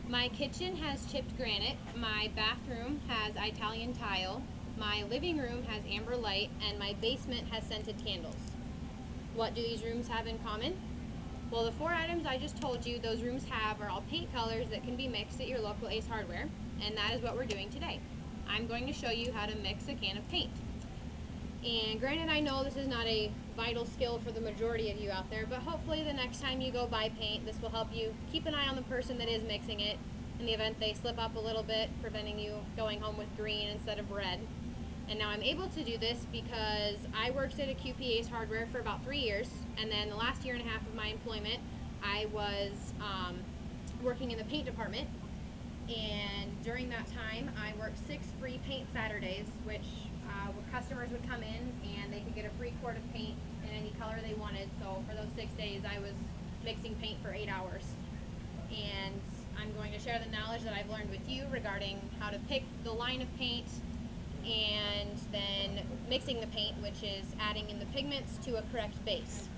My kitchen has chipped granite, my bathroom has Italian tile, my living room has amber light, and my basement has scented candles. What do these rooms have in common? Well, the 4 items I just told you those rooms have are all paint colors that can be mixed at your local Ace Hardware, and that is what we're doing today. I'm going to show you how to mix a can of paint. And granted, I know this is not a vital skill for the majority of you out there, but hopefully the next time you go buy paint, this will help you keep an eye on the person that is mixing it in the event they slip up a little bit, preventing you going home with green instead of red. And now I'm able to do this because I worked at a QP Ace Hardware for about 3 years, and then the last year and a half of my employment, I was working in the paint department. And during that time, I worked 6 free paint Saturdays, which customers would come in and they could get a free quart of paint in any color they wanted. So for those 6 days, I was mixing paint for 8 hours. And I'm going to share the knowledge that I've learned with you regarding how to pick the line of paint and then mixing the paint, which is adding in the pigments to a correct base.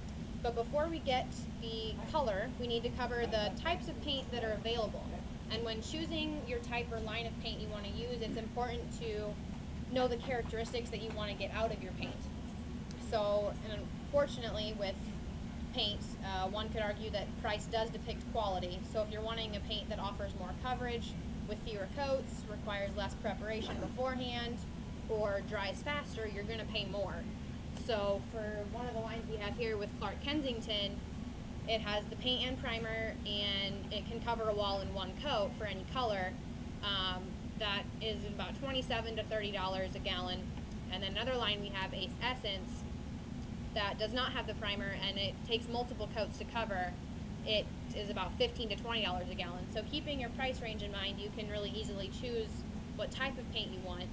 But before we get the color, we need to cover the types of paint that are available. And when choosing your type or line of paint you want to use, it's important to know the characteristics that you want to get out of your paint. So, unfortunately, with paint, one could argue that price does depict quality. So if you're wanting a paint that offers more coverage with fewer coats, requires less preparation beforehand, or dries faster, you're going to pay more. So for one of the lines we have here with Clark Kensington, it has the paint and primer, and it can cover a wall in one coat for any color. That is about $27 to $30 a gallon. And then another line we have, Ace Essence, that does not have the primer, and it takes multiple coats to cover. It is about $15 to $20 a gallon. So keeping your price range in mind, you can really easily choose what type of paint you want.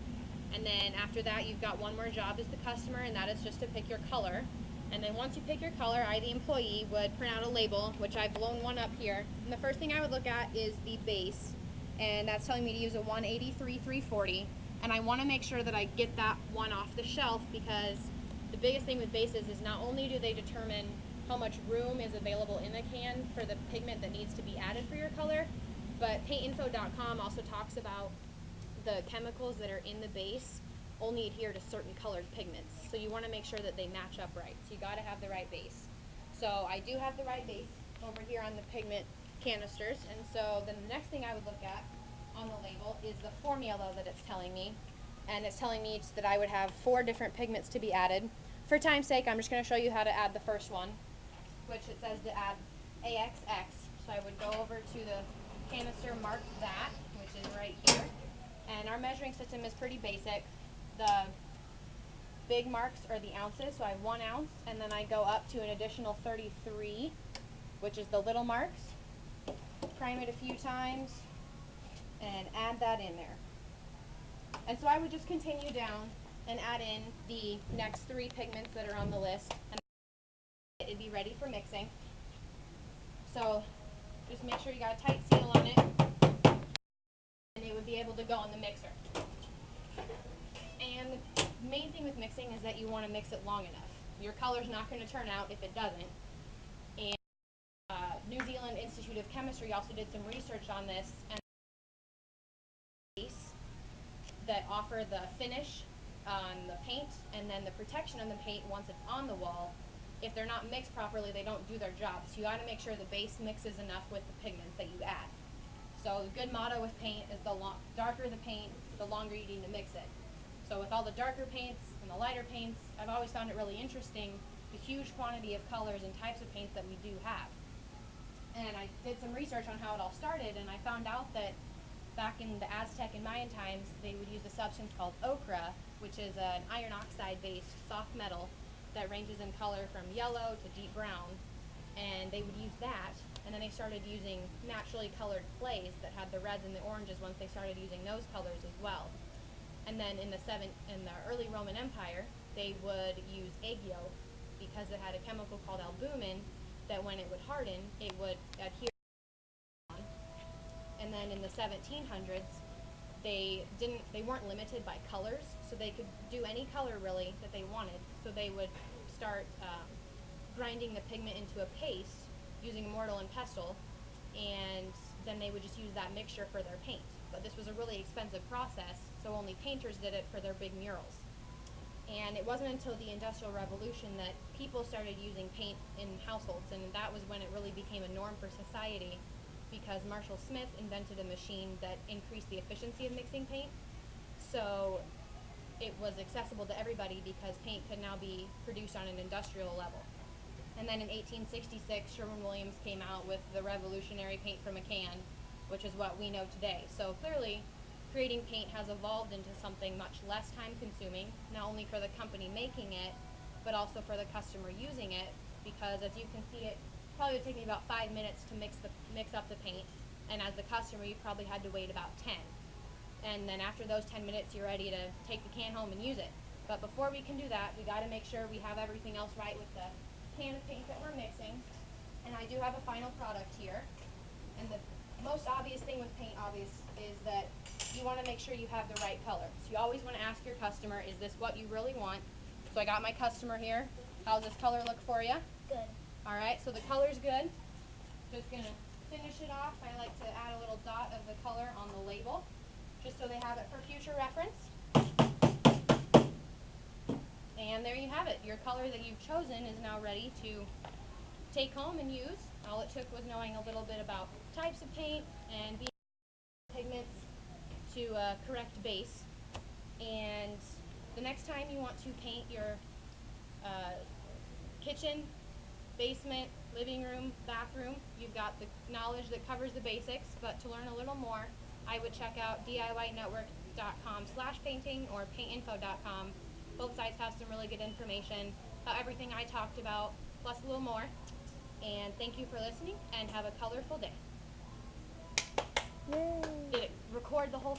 And then after that, you've got one more job as the customer, and that is just to pick your color. And then once you pick your color, I, the employee, would print out a label, which I've blown one up here. And the first thing I would look at is the base, and that's telling me to use a 183/340. And I want to make sure that I get that one off the shelf, because the biggest thing with bases is not only do they determine how much room is available in the can for the pigment that needs to be added for your color, but paintinfo.com also talks about the chemicals that are in the base only adhere to certain colored pigments. So you want to make sure that they match up right. So you got to have the right base. So I do have the right base over here on the pigment canisters. And so then the next thing I would look at on the label is the formula that it's telling me. And it's telling me that I would have 4 different pigments to be added. For time's sake, I'm just going to show you how to add the first one, which it says to add AXX. So I would go over to the canister, mark that, which is right here. And our measuring system is pretty basic. The big marks are the ounces, so I have 1 ounce, and then I go up to an additional 33, which is the little marks. Prime it a few times and add that in there. And so I would just continue down and add in the next 3 pigments that are on the list, and it'd be ready for mixing. So just make sure you got a tight seal on it, and it would be able to go in the mixer. And the main thing with mixing is that you want to mix it long enough. Your color's not going to turn out if it doesn't. And New Zealand Institute of Chemistry also did some research on this, and that offer the finish on the paint and then the protection on the paint once it's on the wall. If they're not mixed properly, they don't do their job. So you got to make sure the base mixes enough with the pigments that you add. So the good motto with paint is the darker the paint, the longer you need to mix it. So with all the darker paints and the lighter paints, I've always found it really interesting, the huge quantity of colors and types of paints that we do have. And I did some research on how it all started, and I found out that back in the Aztec and Mayan times, they would use a substance called ochre, which is an iron oxide-based soft metal that ranges in color from yellow to deep brown. And they would use that, and then they started using naturally colored clays that had the reds and the oranges once they started using those colors as well. And then in the early Roman Empire, they would use egg yolk because it had a chemical called albumin that when it would harden, it would adhere. And then in the 1700s, they weren't limited by colors, so they could do any color really that they wanted. So they would start grinding the pigment into a paste using a mortar and pestle, and then they would just use that mixture for their paint. But this was a really expensive process, so only painters did it for their big murals. And it wasn't until the Industrial Revolution that people started using paint in households, and that was when it really became a norm for society, because Marshall Smith invented a machine that increased the efficiency of mixing paint. So it was accessible to everybody because paint could now be produced on an industrial level. And then in 1866, Sherwin-Williams came out with the revolutionary paint from a can, which is what we know today. So clearly, creating paint has evolved into something much less time-consuming, not only for the company making it, but also for the customer using it, because as you can see, it probably would take me about 5 minutes to mix up the paint, and as the customer, you probably had to wait about 10. And then after those 10 minutes, you're ready to take the can home and use it. But before we can do that, we got to make sure we have everything else right with the can of paint that we're mixing. And I do have a final product here. And the most obvious thing with paint, is that you want to make sure you have the right color. So you always want to ask your customer, is this what you really want? So I got my customer here. How's this color look for you? Good. All right, so the color's good. Just going to finish it off. I like to add a little dot of the color on the label, just so they have it for future reference. And there you have it. Your color that you've chosen is now ready to take home and use. All it took was knowing a little bit about types of paint and being pigments to correct base. And the next time you want to paint your kitchen, basement, living room, bathroom, you've got the knowledge that covers the basics, but to learn a little more, I would check out DIYnetwork.com/painting or paintinfo.com. Both sites have some really good information about everything I talked about, plus a little more. And thank you for listening, and have a colorful day. Yay. Did it record the whole thing?